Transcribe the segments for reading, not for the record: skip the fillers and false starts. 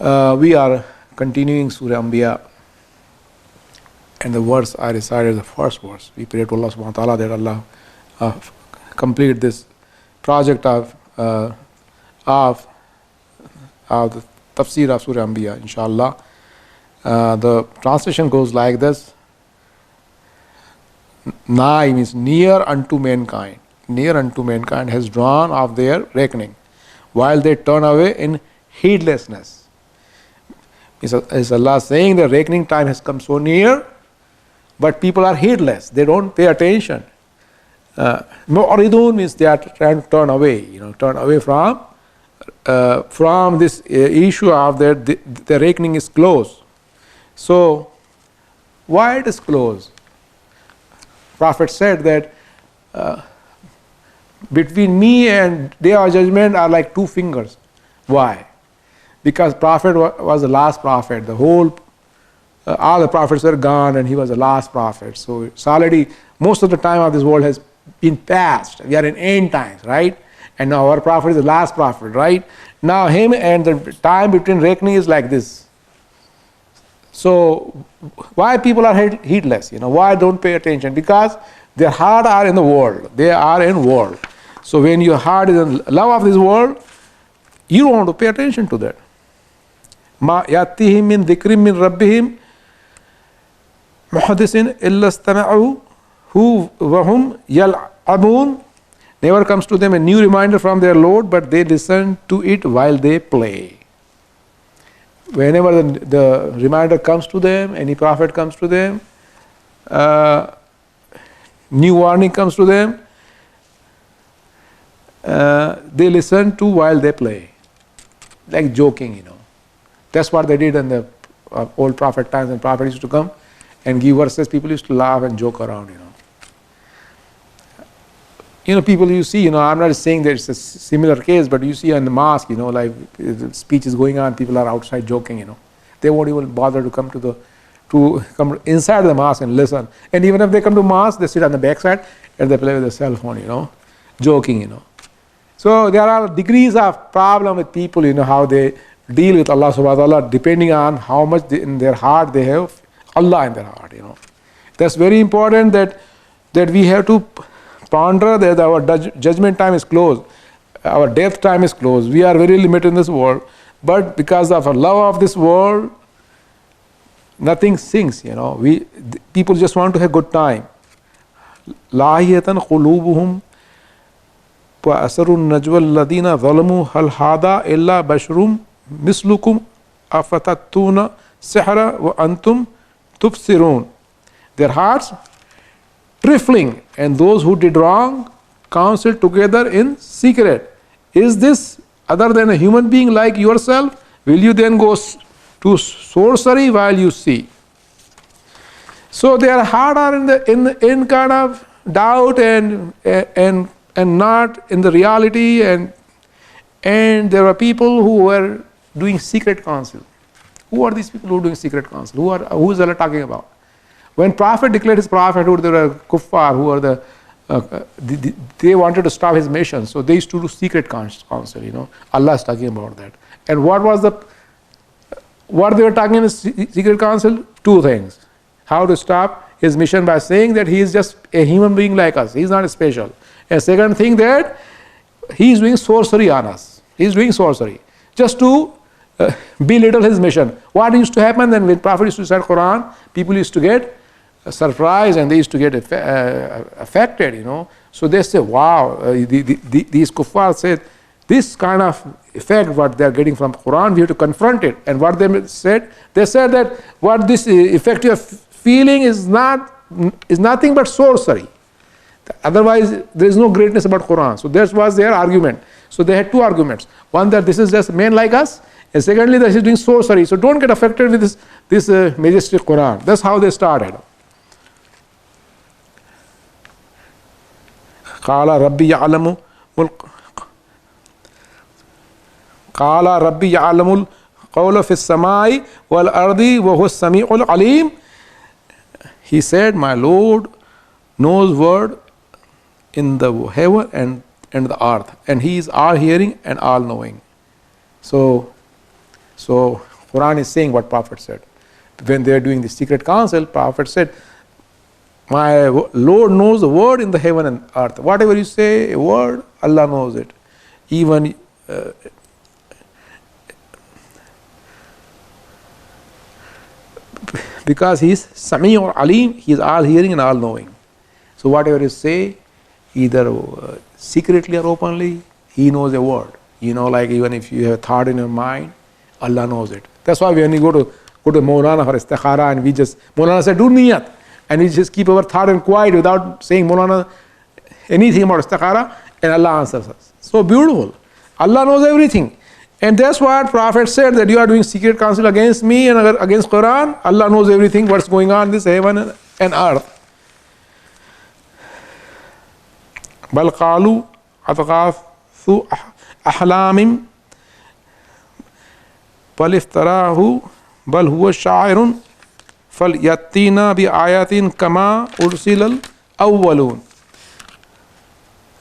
We are continuing Surah Anbiya, and the verse I recited, the first verse. We pray to Allah subhanahu wa ta'ala that Allah complete this project of the tafsir of Surah Anbiya, inshallah. The translation goes like this. Nigh means near unto mankind. Near unto mankind has drawn of their reckoning, while they turn away in heedlessness. Is Allah saying the reckoning time has come so near, but people are heedless. They don't pay attention. Mu'ridun means they are trying to turn away. Turn away from this issue of the reckoning is close. So, why it is close? Prophet said that between me and day of judgment are like 2 fingers. Why? Because Prophet was the last prophet. The whole, all the prophets were gone, and he was the last prophet. So it's already, most of the time of this world has been past. We are in end times, right? And now our prophet is the last prophet, right? Now him and the time between reckoning is like this. So why people are heedless? Why don't pay attention? Because their heart are in the world. They are in world. So when your heart is in love of this world, you don't want to pay attention to that. Ma yatihim min dhikrim min rabbihim muhaddisin illa istama'u hu wahum yal'abun. Never comes to them a new reminder from their Lord, but they listen to it while they play. Whenever the reminder comes to them, any prophet comes to them, new warning comes to them, they listen to while they play, like joking. That's what they did in the old prophet times. When prophet used to come and give verses, people used to laugh and joke around. People you see, I'm not saying that it's a similar case, but you see in the mosque, like the speech is going on, people are outside joking. They won't even bother to come come inside the mosque and listen. And even if they come to mosque, they sit on the backside and they play with their cell phone, joking. So there are degrees of problem with people, how they deal with Allah subhanahu wa ta'ala, depending on how much in their heart they have Allah in their heart. That's very important that we have to ponder that our judgment time is close, our death time is close. We are very limited in this world, but because of our love of this world, nothing sinks. People just want to have good time. Lahiyatan qulubuhum wa asrun najwa alladhina zalamu hal hada illa basharum mislukum afatatuna sihra wa antum tubsirun. Their hearts trifling, and those who did wrong counsel together in secret. Is this other than a human being like yourself? Will you then go to sorcery while you see? So their heart are in kind of doubt and not in the reality, and there are people who were doing secret counsel. Who are these people who are doing secret counsel? Who is Allah talking about? When Prophet declared his prophethood, there were kuffar who are they wanted to stop his mission, so they used to do secret counsel. Allah is talking about that. And what they were talking in secret counsel? 2 things. How to stop his mission by saying that he is just a human being like us. He is not special. And second thing, that he is doing sorcery on us. He is doing sorcery just to belittle his mission. What used to happen then when Prophet used to recite Quran, people used to get surprised and they used to get affected. So they say, wow, these kuffar said, this kind of effect what they are getting from Quran, we have to confront it. And what they said that what this effect you are feeling is nothing but sorcery. Otherwise, there is no greatness about Quran. So that was their argument. So they had 2 arguments. One, that this is just men like us, and secondly, that he is doing sorcery. So don't get affected with this majestic Quran. That's how they started. Qala Rabbi ya'lamul qawla fis samai wal ardi wa huwa as-sami'ul alim. He said, my Lord knows word in the heaven and the earth, and he is all hearing and all knowing. So So Quran is saying what Prophet said. When they are doing the secret council, Prophet said, my Lord knows the word in the heaven and earth. Whatever you say, a word, Allah knows it. Even because He is Sami or Alim, He is all hearing and all knowing. So whatever you say, either secretly or openly, He knows a word. You know, like even if you have a thought in your mind, Allah knows it. That's why when you go to Maulana for istikhara and Maulana said, do niyat. And we just keep our thought and quiet without saying Maulana anything about istikhara, and Allah answers us. So beautiful. Allah knows everything. And that's what Prophet said, that you are doing secret counsel against me and against Quran. Allah knows everything, what's going on in this heaven and earth. بل قالوا أضغاث أحلام بل افتراه بل هو شاعر فليأتينا بآيات كما أرسل الأولون.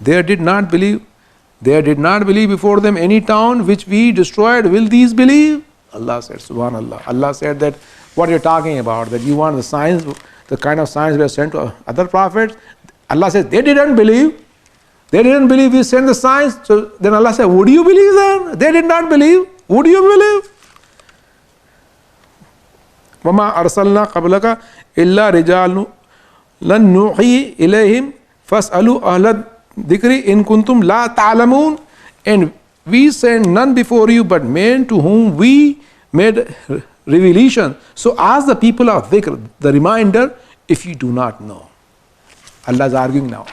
They did not believe before them any town which we destroyed. Will these believe? Allah said, Subhanallah. Allah said that what you're talking about, that you want the signs, the kind of signs we have sent to other prophets. Allah says they didn't believe. They didn't believe we sent the signs. So then Allah said, would you believe then? They did not believe. Would you believe? وَمَا أَرْسَلْنَا قَبْلَكَ إِلَّا رِجَالٌ لَنْ نُوحِي إِلَيْهِمْ فَاسْأَلُوا أَهْلَ الذِّكْرِ إِن كُنْتُمْ لَا تَعْلَمُونَ. And we sent none before you but men to whom we made revelation. So ask the people of dhikr, the reminder, if you do not know. Allah is arguing now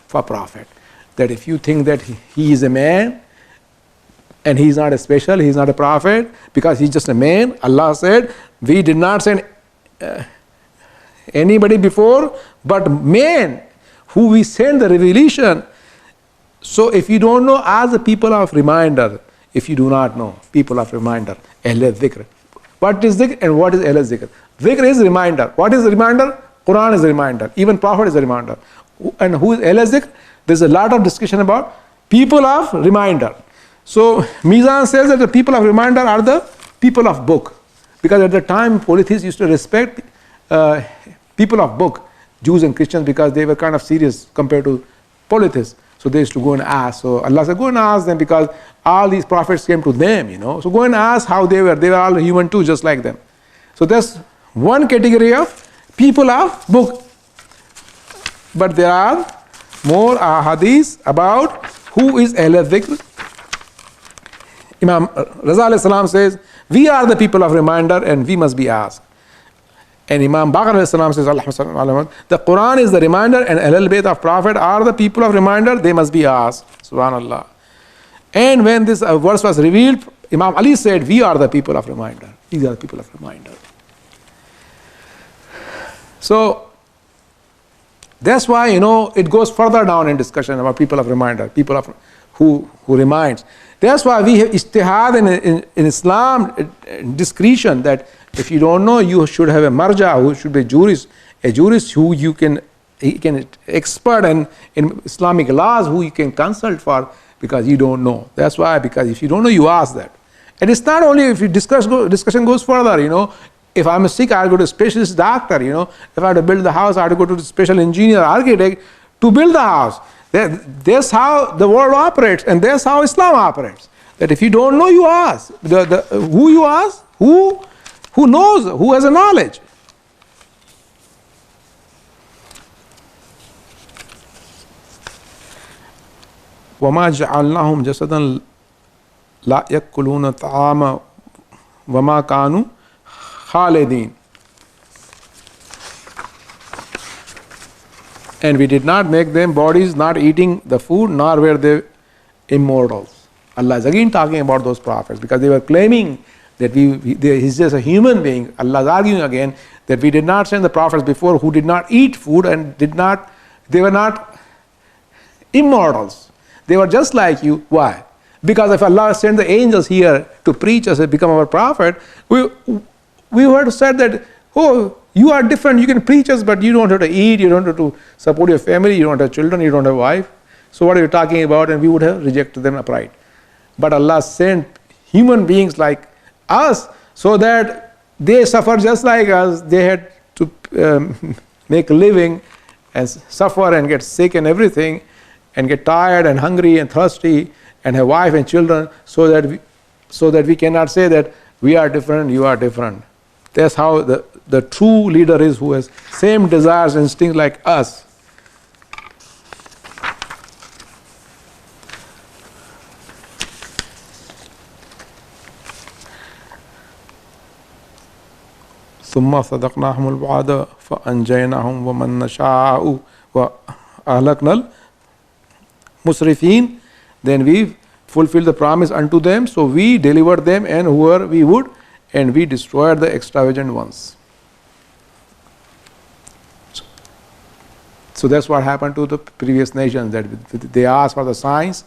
for Prophet, that if you think that he is a man and he is not a special, he is not a prophet because he is just a man, Allah said, we did not send anybody before but men who we send the revelation. So if you don't know, ask the people of reminder. If you do not know, people of reminder, Ahl Dhikr. What is dhikr and what is Ahl Dhikr? Dhikr is reminder. What is reminder? Quran is a reminder. Even Prophet is a reminder. And who is Ahl Dhikr? There's a lot of discussion about people of reminder. So Mizan says that the people of reminder are the people of book. Because at the time polytheists used to respect people of book, Jews and Christians, because they were kind of serious compared to polytheists. So they used to go and ask. So Allah said, go and ask them, because all these prophets came to them, you know. So go and ask how they were. They were all human too, just like them. So that's one category of people of book. But there are more ahadith about who is Ahl Dhikr. Imam Raza alayhi salam says, we are the people of reminder and we must be asked. And Imam Baqir alayhi salam says, the Quran is the reminder and Ahlul Bayt of Prophet are the people of reminder, they must be asked. Subhanallah. And when this verse was revealed, Imam Ali said, we are the people of reminder. These are the people of reminder. So that's why, you know, it goes further down in discussion about people of reminder, people of who reminds. That's why we have ijtihad in Islam, discretion, that if you don't know, you should have a marja, who should be a jurist who he can expert in Islamic laws, who you can consult for, because you don't know. That's why, because if you don't know, you ask that. And it's not only if you discussion goes further, you know. If I'm sick, I'll go to a specialist doctor, you know. If I have to build the house, I have to go to the special engineer, architect to build the house. That's how the world operates, and that's how Islam operates. That if you don't know, you ask. Who you ask? Who knows? Who has a knowledge? وَمَا جَعَلْنَاهُمْ جَسَدًا لَا يَأْكُلُونَ الطَّعَامَ وَمَا كَانُوا خَالِدِينَ. And we did not make them bodies not eating the food, nor were they immortals. Allah is again talking about those prophets, because they were claiming that he's just a human being. Allah is arguing again that we did not send the prophets before who did not eat food and they were not immortals. They were just like you. Why? Because if Allah sent the angels here to preach us and become our prophet, we would have said that, oh, you are different, you can preach us, but you don't have to eat, you don't have to support your family, you don't have children, you don't have a wife. So what are you talking about? And we would have rejected them upright. But Allah sent human beings like us so that they suffer just like us. They had to make a living and suffer and get sick and everything and get tired and hungry and thirsty and have wife and children, so that we cannot say that we are different, you are different. That's how the true leader is, who has same desires and instincts like us. ثم صدقناهم الوعد فأنجيناهم ومن نشاء وأهلكنا المسرفين. Then we fulfill the promise unto them, so we delivered them and whoever we would, and we destroyed the extravagant ones. So that's what happened to the previous nations, that they asked for the signs,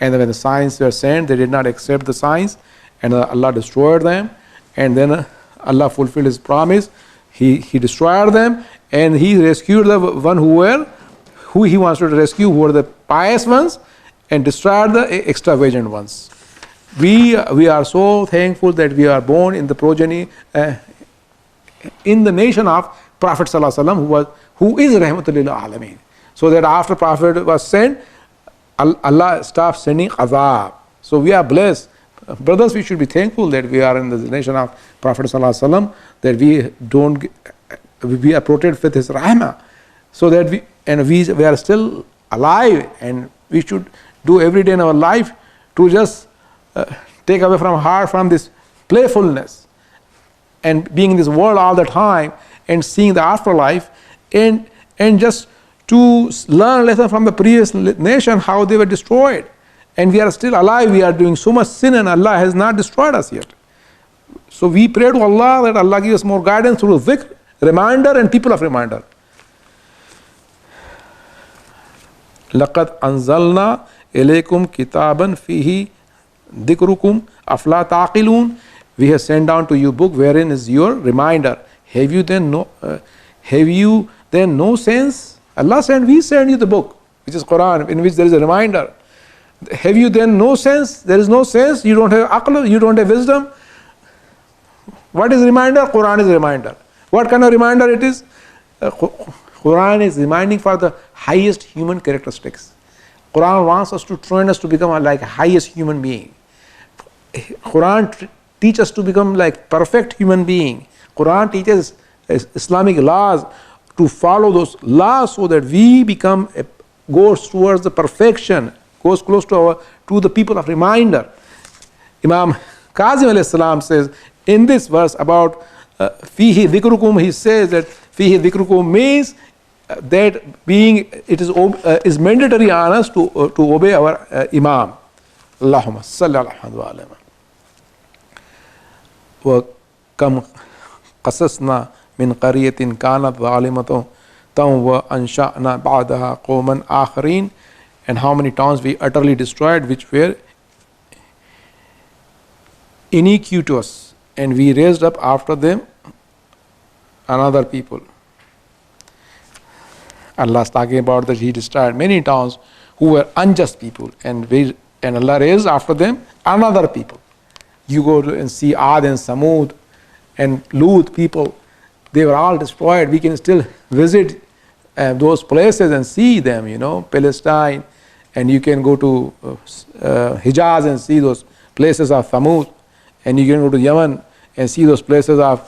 and when the signs were sent, they did not accept the signs, and Allah destroyed them. And then Allah fulfilled His promise. He destroyed them, and He rescued the one who He wants to rescue, who were the pious ones, and destroyed the extravagant ones. We are so thankful that we are born in the progeny, in the nation of Prophet ﷺ, who is Rahmatul lil Alameen. So that after Prophet was sent, Allah stopped sending azab. So we are blessed. Brothers, we should be thankful that we are in the nation of Prophet ﷺ, that we are protected with His rahmah, so that we are still alive, and we should do every day in our life to just take away from our heart from this playfulness and being in this world all the time and seeing the afterlife, and just to learn lesson from the previous nation, how they were destroyed. And we are still alive, we are doing so much sin, and Allah has not destroyed us yet. So we pray to Allah that Allah gives us more guidance through dhikr, reminder, and people of reminder. لَقَدْ أَنزَلْنَا إِلَيْكُمْ كِتَابًا فِيهِ ذِكْرُكُمْ أَفْلَا تَعْقِلُونَ. We have sent down to you book wherein is your reminder. Have you then no sense? Allah said, we send you the book, which is Quran, in which there is a reminder. Have you then no sense? There is no sense. You don't have aql, you don't have wisdom. What is reminder? Quran is a reminder. What kind of reminder it is? Quran is reminding for the highest human characteristics. Quran wants us to train us to become like highest human being. Quran teaches us to become like perfect human being. Quran teaches Islamic laws, to follow those laws so that we goes towards the perfection, goes close to the people of reminder. Imam Kazim alayhi salam says in this verse about fihi dhikrukum, he says that fihi dhikrukum means that it is mandatory on us to obey our Imam. Allahumma salli ala Muhammad wa kam qasasna min qaryatin kanat zalimatun wa ansha'na ba'daha qawman akharin. And how many towns we utterly destroyed, which were iniquitous, and we raised up after them another people. Allah is talking about that He destroyed many towns who were unjust people, and Allah raised after them another people. You go and see Ad and Samud and Lut people, they were all destroyed. We can still visit those places and see them, Palestine, and you can go to Hijaz and see those places of Thamud, and you can go to Yemen and see those places of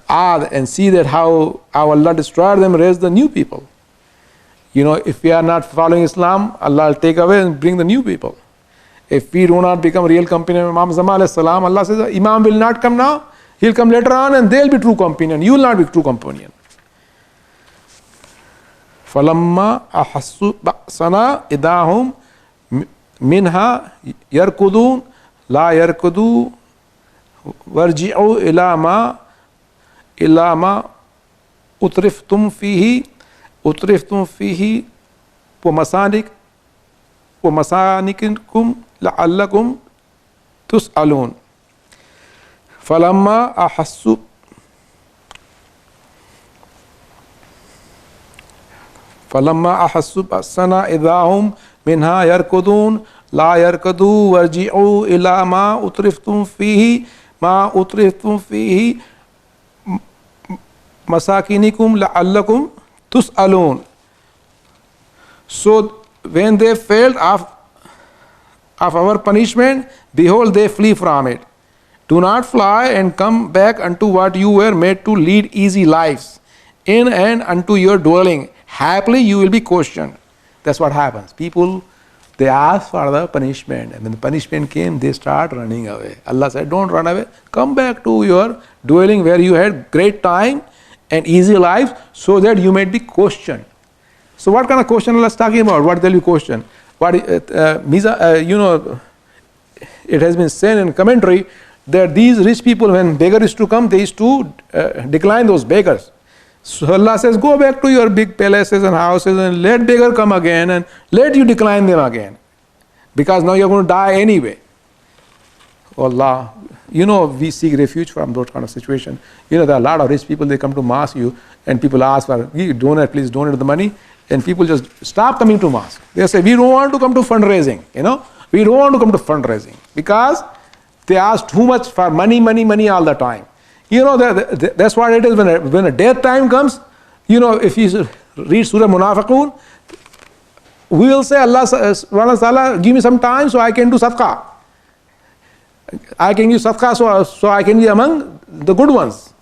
Ad and see that how Allah destroyed them, raised the new people. If we are not following Islam, Allah will take away and bring the new people. If we do not become real companion of Imam Zaman alayhi salam, Allah says, Imam will not come now, he'll come later on, and they'll be true companion. You will not be true companion. فَلَمَّا أَحَسُّوا بَأْسَنَا إِذَا هُمْ مِنْهَا يَرْكُضُونَ لَا يَرْكُضُوا وَارْجِعُوا إِلَى مَا أُتْرِفْتُمْ فِيهِ وَمَسَانِكِكُمْ لَعَلَّكُمْ تُسْأَلُونَ. فَلَمَّا أَحَسُّوا بَأْسَنَا إِذَا هُمْ مِنْهَا يَرْكُضُونَ لَا يَرْكُضُوا وَارْجِعُوا إِلَى مَا أُتْرِفْتُمْ فِيهِ ma utriftum fihi masakinikum la'allakum tus'alun. So when they failed of our punishment, behold, they flee from it. Do not fly and come back unto what you were made to lead easy lives, in and unto your dwelling. Happily you will be questioned. That's what happens. People, they ask for the punishment, and when the punishment came, they start running away. Allah said, don't run away. Come back to your dwelling where you had great time and easy life, so that you might be questioned. So what kind of question Allah is talking about? What will you question? What it has been said in commentary that these rich people, when beggar used to come, they used to decline those beggars. So Allah says, go back to your big palaces and houses and let beggar come again and let you decline them again, because now you're going to die anyway. Allah, we seek refuge from those kind of situations. There are a lot of rich people, they come to mosque you and people ask for, donate, please donate the money, and people just stop coming to mosque. They say, we don't want to come to fundraising, we don't want to come to fundraising, because they ask too much for money all the time. That's what it is when a death time comes. If you read Surah Munafiqun, we will say, Allah subhanahu wa ta'ala, give me some time so I can do sadaqah. I can give sadaqah so I can be among the good ones.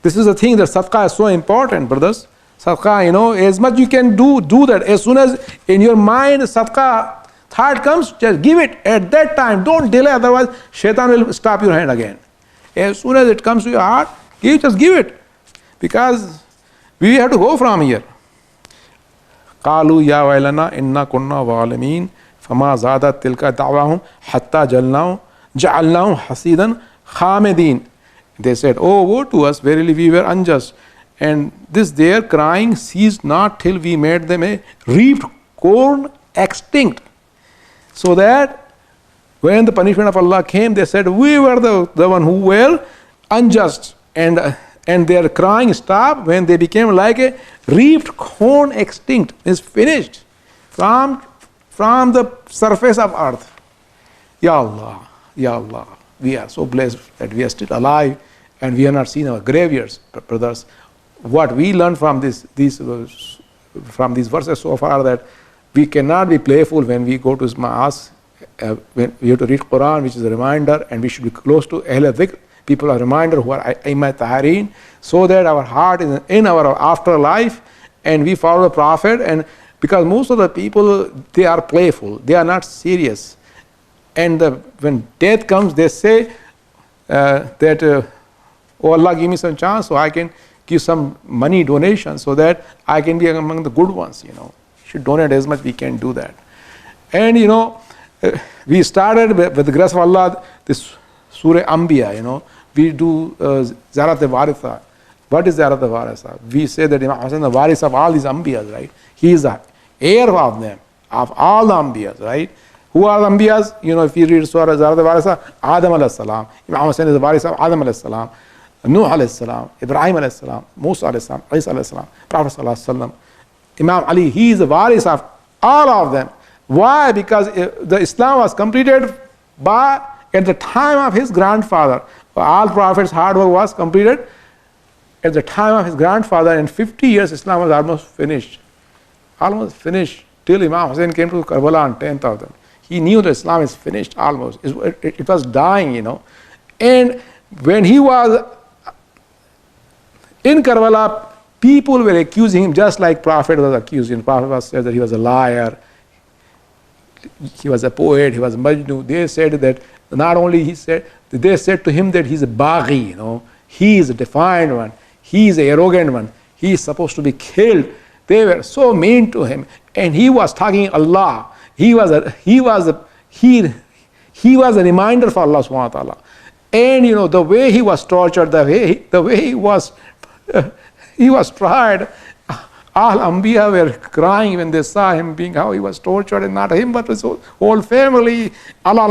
This is the thing, that sadaqah is so important, brothers. Sadaqah, as much you can do that. As soon as in your mind sadaqah thought comes, just give it at that time. Don't delay, otherwise shaitan will stop your hand again. As soon as it comes to your heart, just give it. Because we have to go from here. قالوا يا ويلنا إنا كنا ظالمين فما زادت تلك دعواهم حتى جعلناهم حصيدا خامدين. They said, oh, woe to us, verily we were unjust. And this their crying ceased not till we made them a reaped corn extinct. So that when the punishment of Allah came, they said, we were the one who were unjust. And their crying stopped when they became like a reaped corn extinct, is finished from the surface of earth. Ya Allah, we are so blessed that we are still alive and we have not seen our graveyards, brothers. What we learn from these verses so far, that we cannot be playful when we go to mosque. When we have to read Quran, which is a reminder, and we should be close to Ahl Dhikr, people are reminder who are Aimmat Tahareen, so that our heart is in our afterlife and we follow the Prophet. And because most of the people, they are playful, they are not serious. And when death comes, they say that, oh Allah, give me some chance so I can give some money donation so that I can be among the good ones. Should donate as much we can do that. And we started with the grace of Allah, this Surah Anbiya, we do Zarat Waritha. What is Zarat Waritha? We say that Imam Hussain is the Waris of all these Anbiyas, right? He is the heir of them, of all the Anbiyas, right? Who are the Anbiyas? If you read Surah Zarat Waritha, Adam alayhi salam. Imam Hussain is the Waris of Adam alayhi salam, Nuh alayhi salam, Ibrahim alayhi salam, Musa alayhi salam, Isa alayhi salam, Prophet sallallahu alayhi wasallam. Imam Ali, he is the Waris of all of them. Why? Because the Islam was completed at the time of his grandfather. All prophets' hard work was completed at the time of his grandfather. In 50 years, Islam was almost finished. Almost finished. Till Imam Hussain came to Karbala on 10th of them. He knew that Islam is finished almost. It was dying, And when he was in Karbala, people were accusing him just like Prophet was accusing him. Prophet was said that he was a liar, he was a poet, he was a Majnu. They said that not only they said to him that he's a Baghi, he is a defiant one, he is an arrogant one, he is supposed to be killed. They were so mean to him, and he was talking Allah. He was a reminder for Allah subhanahu wa ta'ala. And the way he was tortured, the way he was tried. All Anbiya were crying when they saw him how he was tortured, and not him but his whole family. Allah